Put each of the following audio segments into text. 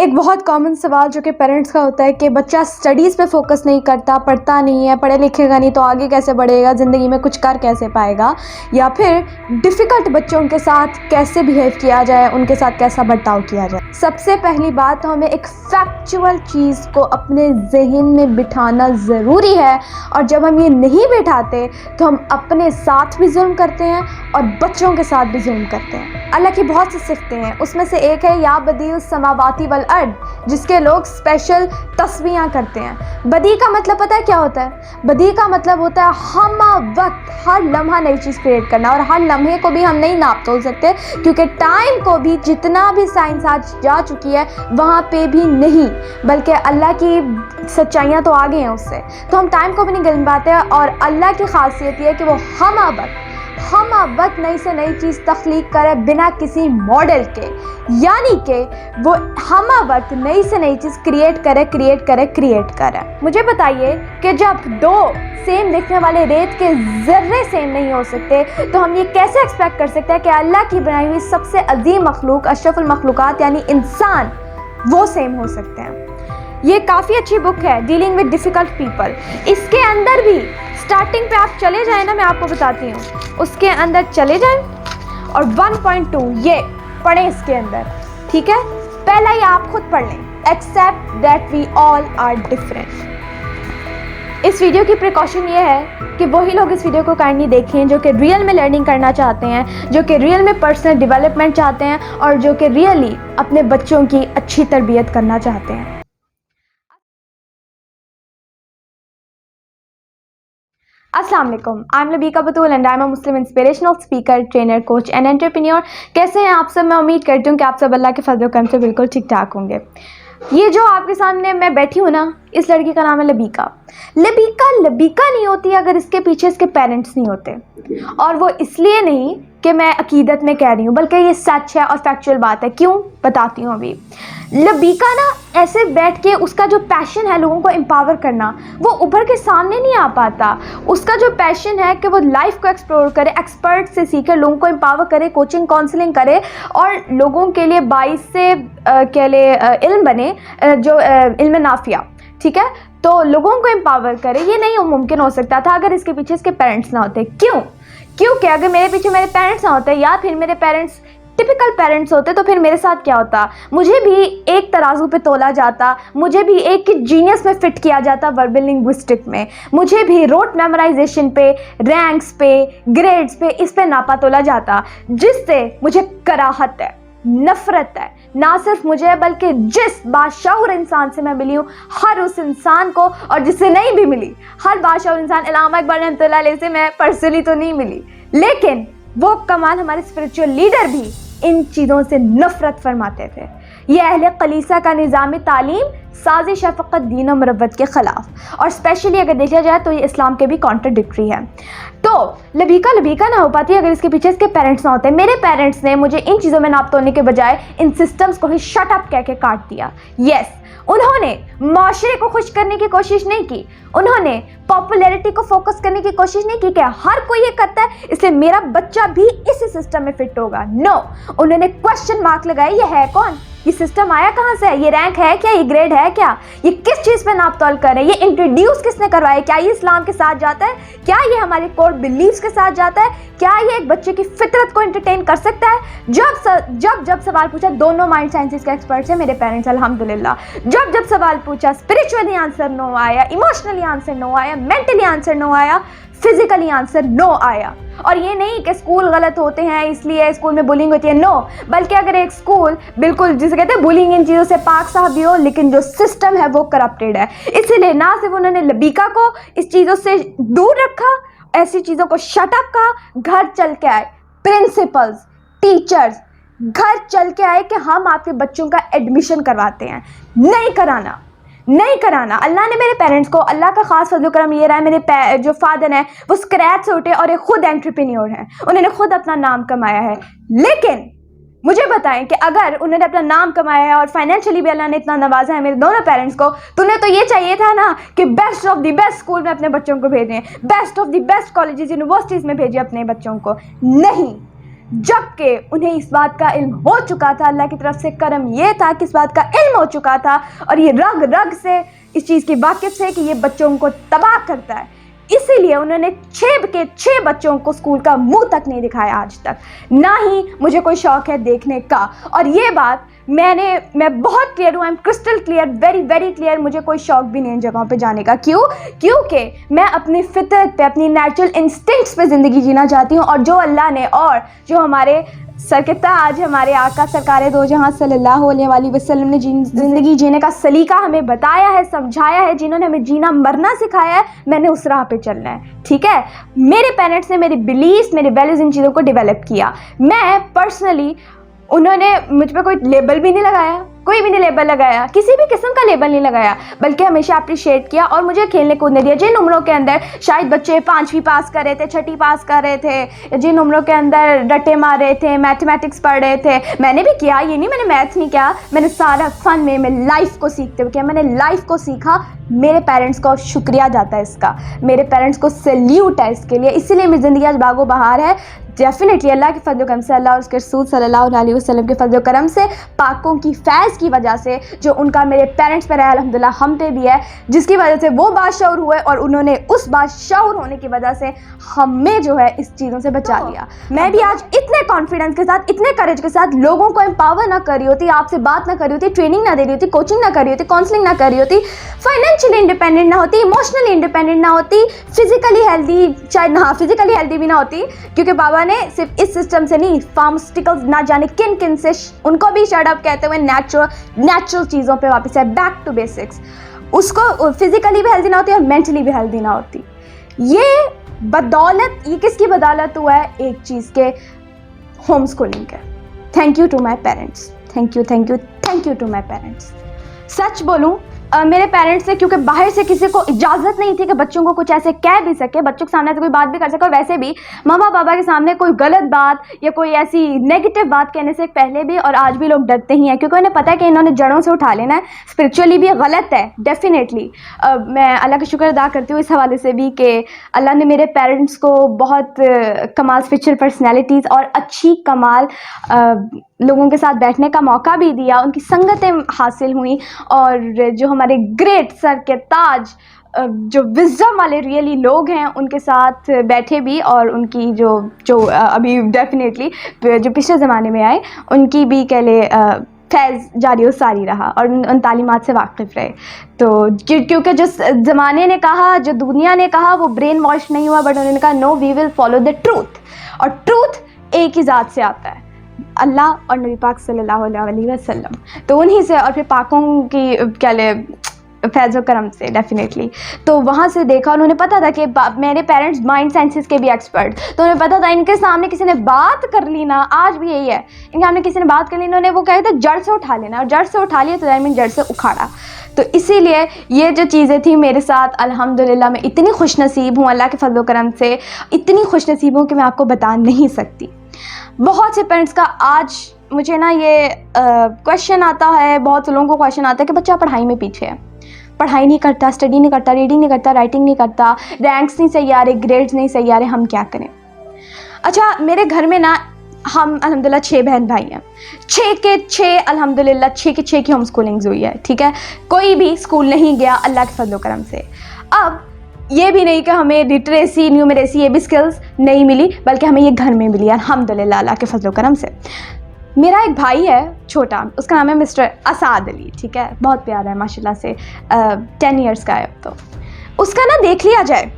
एक बहुत कॉमन सवाल जो कि पेरेंट्स का होता है कि बच्चा स्टडीज़ पे फोकस नहीं करता, पढ़ता नहीं है, पढ़े लिखेगा नहीं तो आगे कैसे बढ़ेगा, ज़िंदगी में कुछ कर कैसे पाएगा, या फिर डिफ़िकल्ट बच्चों के साथ कैसे बिहेव किया जाए, उनके साथ कैसा बर्ताव किया जाए। सबसे पहली बात तो हमें एक फैक्चुअल चीज़ को अपने जहन में बिठाना ज़रूरी है, और जब हम ये नहीं बिठाते तो हम अपने साथ भी जुल्म करते हैं और बच्चों के साथ भी जुल्म करते हैं। अल्लाह की बहुत सी सिफ़तें हैं, उसमें से एक है या बदीउस समावाती वल अर्द, जिसके लोग स्पेशल तस्बीहां करते हैं। बदी का मतलब पता है क्या होता है? बदी का मतलब होता है हमा वक्त, हर लम्हा नई चीज़ क्रिएट करना, और हर लम्हे को भी हम नहीं नाप तोल सकते, क्योंकि टाइम को भी जितना भी साइंस आज जा चुकी है वहाँ पे भी नहीं, बल्कि अल्लाह की सच्चाइयाँ तो आगे हैं उससे, तो हम टाइम को भी नहीं गिन पाते। और अल्लाह की खासियत ये है कि वो हम वक्त नई से नई चीज़ तख्लीक करे बिना किसी मॉडल के, यानी कि वो हम वक्त नई से नई चीज़ क्रिएट करे। मुझे बताइए कि जब दो सेम दिखने वाले रेत के ज़र्रे सेम नहीं हो सकते, तो हम ये कैसे एक्सपेक्ट कर सकते हैं कि अल्लाह की बनाई हुई सबसे अजीम मखलूक, अशरफुल मखलूकात यानी इंसान, वो सेम हो सकते हैं। ये काफ़ी अच्छी बुक है, डीलिंग विद डिफ़िकल्ट पीपल। इसके अंदर भी स्टार्टिंग पे आप चले जाएं ना, मैं आपको बताती हूँ, उसके अंदर चले जाएं और 1.2 ये पढ़ें इसके अंदर, ठीक है? पहला ये आप खुद पढ़ लें, except that we all are different. इस वीडियो की प्रिकॉशन ये है कि वही लोग इस वीडियो को काइंडली देखें जो कि रियल में लर्निंग करना चाहते हैं, जो कि रियल में पर्सनल डेवलपमेंट चाहते हैं, और जो कि रियली अपने बच्चों की अच्छी तरबियत करना चाहते हैं। अस्सलाम वालेकुम, I am Labika Batool and I am a Muslim inspirational speaker, trainer, coach and entrepreneur. कैसे हैं आप सब? मैं उम्मीद करती हूँ कि आप सब अल्लाह के फजल करम से बिल्कुल ठीक ठाक होंगे। ये जो आपके सामने मैं बैठी हूँ ना, इस लड़की का नाम है लबीका। लबीका नहीं होती अगर इसके पीछे इसके पेरेंट्स नहीं होते, और वो इसलिए नहीं कि मैं अकीदत में कह रही हूँ, बल्कि ये सच है और फैक्चुअल बात है। क्यों बताती हूँ अभी। लबीका ना ऐसे बैठ के उसका जो पैशन है लोगों को एम्पावर करना, वो उभर के सामने नहीं आ पाता। उसका जो पैशन है कि वो लाइफ को एक्सप्लोर करे, एक्सपर्ट से सीखे, लोगों को एम्पावर करे, कोचिंग काउंसलिंग करे, और लोगों के लिए बाइस से कह ले इल्म बने, जो इल्म नाफिया, ठीक है? तो लोगों को एम्पावर करे, ये नहीं मुमकिन हो सकता था अगर इसके पीछे इसके पेरेंट्स ना होते। क्योंकि अगर मेरे पीछे मेरे पेरेंट्स ना होते, या फिर मेरे पेरेंट्स टिपिकल पेरेंट्स होते, तो फिर मेरे साथ क्या होता? मुझे भी एक तराजू पे तोला जाता, मुझे भी एक जीनियस में फिट किया जाता वर्बल लिंग्विस्टिक में, मुझे भी रोट मेमोराइजेशन पे, रैंक्स पे, ग्रेड्स पे, इस पे नापा तोला जाता, जिससे मुझे कराहत है, नफरत है, ना सिर्फ मुझे बल्कि जिस बाशऊर इंसान से मैं मिली हूँ, हर उस इंसान को, और जिससे नहीं भी मिली, हर बाशऊर इंसान, अल्लामा इकबाल रहमतुल्लाह अलैह से मैं पर्सनली तो नहीं मिली, लेकिन वो कमाल हमारे स्पिरिचुअल लीडर भी इन चीज़ों से नफरत फरमाते थे। ये अहले कलीसा का निज़ाम तालीम साजिश है फ़कत दीन व मरवत के ख़िलाफ़, और स्पेशली अगर देखा जाए तो ये इस्लाम के भी कॉन्ट्रडिक्टरी है। तो लबीका ना हो पाती अगर इसके पीछे इसके पेरेंट्स ना होते। मेरे पेरेंट्स ने मुझे इन चीज़ों में नाप तोलने के बजाय इन सिस्टम्स को ही शट अप कह के काट दिया। यस, उन्होंने माशरे को खुश करने की कोशिश नहीं की, उन्होंने पॉपुलैरिटी को फोकस करने की कोशिश नहीं की कि हर कोई ये करता है इसलिए मेरा बच्चा भी इस सिस्टम में फिट होगा। नो, उन्होंने क्वेश्चन मार्क लगाया, ये है कौन, ये सिस्टम आया कहाँ से है, ये रैंक है क्या, ये ग्रेड है क्या, ये किस चीज़ पे नाप तोल कर रहे हैं, ये इंट्रोड्यूस किसने करवाया, क्या ये इस्लाम के साथ जाता है, क्या ये हमारे कोर बिलीव्स के साथ जाता है, क्या ये एक बच्चे की फितरत को एंटरटेन कर सकता है? जब सवाल पूछा, दोनों माइंड साइंसेस के एक्सपर्ट्स हैं मेरे पेरेंट्स अल्हम्दुलिल्लाह। जब सवाल पूछा, स्पिरिचुअली आंसर नो आया, इमोशनली आंसर नो आया, मेंटली आंसर नो आया, फिजिकली आंसर नो आया। और ये नहीं कि स्कूल गलत होते हैं इसलिए स्कूल में बुलिंग होती है, नो, बल्कि अगर एक स्कूल बिल्कुल जिसे कहते हैं बुलिंग इन चीज़ों से पाक साफ भी हो, लेकिन जो सिस्टम है वो करप्टेड है। इसीलिए ना सिर्फ उन्होंने लबीका को इस चीज़ों से दूर रखा, ऐसी चीज़ों को शट अप कहा, घर चल के आए, प्रिंसिपल्स, टीचर्स घर चल के आए कि हम आपके बच्चों का एडमिशन करवाते हैं। नहीं कराना। अल्लाह ने मेरे पेरेंट्स को, अल्लाह का खास फजल करम ये रहा है, मेरे जो फादर हैं वो स्क्रैच से उठे और ये खुद एंटरप्रेन्योर हैं, उन्होंने खुद अपना नाम कमाया है। लेकिन मुझे बताएं कि अगर उन्होंने अपना नाम कमाया है और फाइनेंशियली भी अल्लाह ने इतना नवाजा है मेरे दोनों पेरेंट्स को, तो उन्हें तो ये चाहिए था ना कि best of the best school में अपने बच्चों को भेजें, best of the best colleges universities में भेजें अपने बच्चों को। जबकि उन्हें इस बात का इल्म हो चुका था, अल्लाह की तरफ से करम ये था कि इस बात का इल्म हो चुका था और ये रग रग से इस चीज़ की वाकिफ से कि ये बच्चों को तबाह करता है। इसीलिए उन्होंने 6 के 6 बच्चों को स्कूल का मुंह तक नहीं दिखाया आज तक, ना ही मुझे कोई शौक है देखने का। और ये बात मैं बहुत क्लियर हूँ, I am crystal clear, very very clear, मुझे कोई शौक भी नहीं इन जगहों पे जाने का। क्यों? क्योंकि मैं अपनी फितरत पे, अपनी नेचुरल इंस्टिंक्ट्स पे ज़िंदगी जीना चाहती हूँ। और जो अल्लाह ने और जो हमारे सरकता आज हमारे आका सरकार दो जहां सल्लल्लाहु अलैहि वसल्लम ने ज़िंदगी जीने का सलीका हमें बताया है, समझाया है, जिन्होंने हमें जीना मरना सिखाया है, मैंने उस राह पे चलना है। ठीक है, मेरे पेरेंट्स ने मेरी बिलीव्स, मेरे वैल्यूज़, इन चीज़ों को डेवलप किया। मैं पर्सनली, उन्होंने मुझ पे कोई लेबल भी नहीं लगाया, कोई भी नहीं लेबल लगाया, किसी भी किस्म का लेबल नहीं लगाया, बल्कि हमेशा अप्रिशिएट किया और मुझे खेलने कूदने दिया। जिन उम्रों के अंदर शायद बच्चे 5वीं पास कर रहे थे, 6ठी पास कर रहे थे, जिन उम्रों के अंदर रट्टे मार रहे थे, मैथमेटिक्स पढ़ रहे थे, मैंने भी किया। ये नहीं मैंने मैथ नहीं किया, मैंने सारा फन में मैं लाइफ को सीखते हुए किया, मैंने लाइफ को सीखा। मेरे पेरेंट्स को शुक्रिया जाता है इसका, मेरे पेरेंट्स को सैल्यूट है इसके लिए। इसीलिए मेरी ज़िंदगी आज बागो बहार है। डेफिनेटली अल्लाह के फजल करम से, अल्लाह और उसके रसूल सल्लल्लाहु अलैहि वसल्लम के फजल करम से, पाकों की फैज़ की वजह से, जो उनका मेरे पेरेंट्स पर है, अल्हम्दुलिल्लाह हम पे भी है, जिसकी वजह से वो बादशाह हुए और उन्होंने उस बादशाह होने की वजह से हमें जो है इस चीज़ों से बचा लिया। मैं भी आज इतने कॉन्फिडेंस के साथ, इतने करेज के साथ लोगों को एम्पावर ना कर रही होती, आपसे बात ना कर रही होती, ट्रेनिंग ना दे रही होती, कोचिंग ना कर रही होती, काउंसलिंग ना कर रही होती, फाइनेंशियली इंडिपेंडेंट ना होती, इमोशनली इंडिपेंडेंट ना होती, फिजिकली हेल्दी, शायद हाँ फिजिकली हेल्दी भी ना होती, क्योंकि बाबा ने सिर्फ इस सिस्टम से नहीं, फार्मास्यूटिकल्स ना जाने किन किन से उनको भी शट अप कहते हुए नेचुरल चीज़ों पे वापस है, बैक टू बेसिक्स। उसको फिजिकली भी हेल्दी ना होती और मेंटली भी हेल्दी ना होती। ये बदौलत, ये किसकी बदौलत हुआ है? एक चीज़ के, होम स्कूलिंग के। Thank you to my parents, thank you thank you thank you to my parents. सच बोलूँ, मेरे पेरेंट्स से, क्योंकि बाहर से किसी को इजाज़त नहीं थी कि बच्चों को कुछ ऐसे कह भी सके, बच्चों के सामने तो कोई बात भी कर सके, और वैसे भी मामा पापा के सामने कोई गलत बात या कोई ऐसी नेगेटिव बात कहने से पहले भी और आज भी लोग डरते ही हैं, क्योंकि उन्हें पता है कि इन्होंने जड़ों से उठा लेना है। स्पिरिचुअली भी गलत है डेफिनेटली। मैं अल्लाह का शुक्र अदा करती हूँ इस हवाले से भी कि अल्लाह ने मेरे पेरेंट्स को बहुत कमाल स्पिरिचुअल पर्सनैलिटीज़ और अच्छी कमाल लोगों के साथ बैठने का मौका भी दिया, उनकी संगतें हासिल हुई, और जो हमारे ग्रेट सर के ताज, जो विजडम वाले रियली लोग हैं, उनके साथ बैठे भी, और उनकी जो अभी डेफिनेटली जो पिछले ज़माने में आए, उनकी भी कह ले फैज़ जारी और सारी रहा और उन तालीमात से वाकिफ़ रहे। तो क्योंकि जिस ज़माने ने कहा, जो दुनिया ने कहा, वो ब्रेन वॉश नहीं हुआ, बट उन्होंने कहा no, we will follow the truth, और ट्रूथ एक ही ज़ात से आता है, अल्लाह और नबी पाक सल्लल्लाहु अलैहि वसल्लम। तो उन्हीं से, और फिर पाकों की क्या ले फैज़ व करम से डेफिनेटली। तो वहाँ से देखा, उन्होंने पता था कि मेरे पेरेंट्स माइंड साइंसेस के भी एक्सपर्ट, तो उन्हें पता था इनके सामने किसी ने बात कर ली ना, आज भी यही है, इनके सामने किसी ने बात कर ली, इन्होंने वो कहा था जड़ से उठा लेना, और जड़ से उठा लिया तो दैट मीन जड़ से उखाड़ा। तो इसीलिए ये जो चीज़ें थी मेरे साथ, अल्हम्दुलिल्लाह मैं इतनी खुशनसीब हूँ अल्लाह के फज़ल व करम से, इतनी खुशनसीब हूँ कि मैं आपको बता नहीं सकती। बहुत से पेरेंट्स का आज मुझे ना ये क्वेश्चन आता है, बहुत से लोगों को क्वेश्चन आता है कि बच्चा पढ़ाई में पीछे है, पढ़ाई नहीं करता, स्टडी नहीं करता, रीडिंग नहीं करता, राइटिंग नहीं करता, रैंक्स नहीं सही आ रहे, ग्रेड्स नहीं सही आ रहे, हम क्या करें? अच्छा, मेरे घर में ना हम अल्हम्दुलिल्लाह 6 बहन भाई हैं, 6 के 6 अल्हम्दुलिल्लाह 6 के 6 की होम स्कूलिंग हुई है। ठीक है, कोई भी स्कूल नहीं गया अल्लाह के फजल करम से। अब ये भी नहीं कि हमें लिटरेसी, न्यूमरेसी, ये भी स्किल्स नहीं मिली, बल्कि हमें ये घर में मिली अल्हम्दुलिल्लाह अल्लाह के फजल करम से। मेरा एक भाई है छोटा, उसका नाम है मिस्टर असाद अली। ठीक है, बहुत प्यारा है माशाल्लाह से, 10 ईयर्स का है। तो उसका ना देख लिया जाए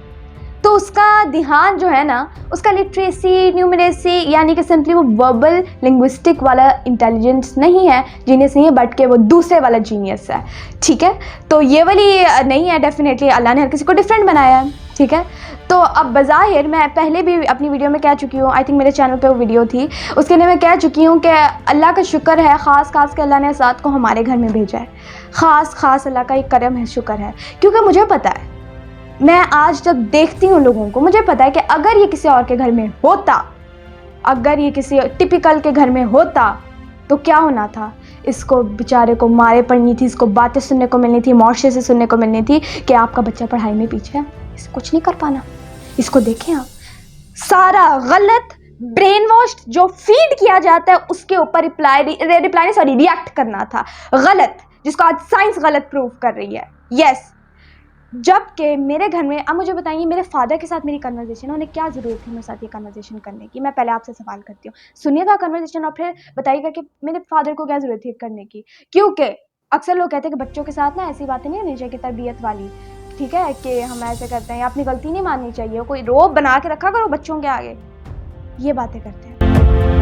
तो उसका ध्यान जो है ना, उसका लिटरेसी, न्यूमरेसी, यानी कि सिंपली वो वर्बल लिंग्विस्टिक वाला इंटेलिजेंस नहीं है, जीनियस नहीं है, बट के वो दूसरे वाला जीनियस है। ठीक है, तो ये वाली नहीं है डेफिनेटली, अल्लाह ने हर किसी को डिफरेंट बनाया है। ठीक है, तो अब बज़ाहिर मैं पहले भी अपनी वीडियो में कह चुकी हूँ, आई थिंक मेरे चैनल पे वो वीडियो थी, उसके लिए मैं कह चुकी हूँ कि अल्लाह का शुक्र है, ख़ास के अल्लाह ने असाद को हमारे घर में भेजा है। ख़ास अल्लाह का एक करम है, शुक्र है, क्योंकि मुझे पता है, मैं आज जब देखती हूँ लोगों को, मुझे पता है कि अगर ये किसी और के घर में होता, अगर ये किसी टिपिकल के घर में होता, तो क्या होना था? इसको बेचारे को मारे पड़नी थी, इसको बातें सुनने को मिलनी थी, मौशे से सुनने को मिलनी थी कि आपका बच्चा पढ़ाई में पीछे है, इसे कुछ नहीं कर पाना, इसको देखें आप, सारा गलत ब्रेन वॉश जो फीड किया जाता है उसके ऊपर रिएक्ट करना था। गलत, जिसको आज साइंस गलत प्रूव कर रही है। यस, जबकि मेरे घर में, अब मुझे बताइए मेरे फादर के साथ मेरी कन्वर्सेशन, उन्हें क्या ज़रूरत थी मेरे साथ ये कन्वर्सेशन करने की? मैं पहले आपसे सवाल करती हूँ, सुनिएगा कन्वर्सेशन और फिर बताइएगा कि मेरे फादर को क्या ज़रूरत थी करने की? क्योंकि अक्सर लोग कहते हैं कि बच्चों के साथ ना ऐसी बातें नहीं होनी चाहिए कि तरबियत वाली, ठीक है, कि हम ऐसे करते हैं या अपनी गलती नहीं माननी चाहिए, कोई रोब बना के रखा करो बच्चों के आगे, ये बातें करते हैं।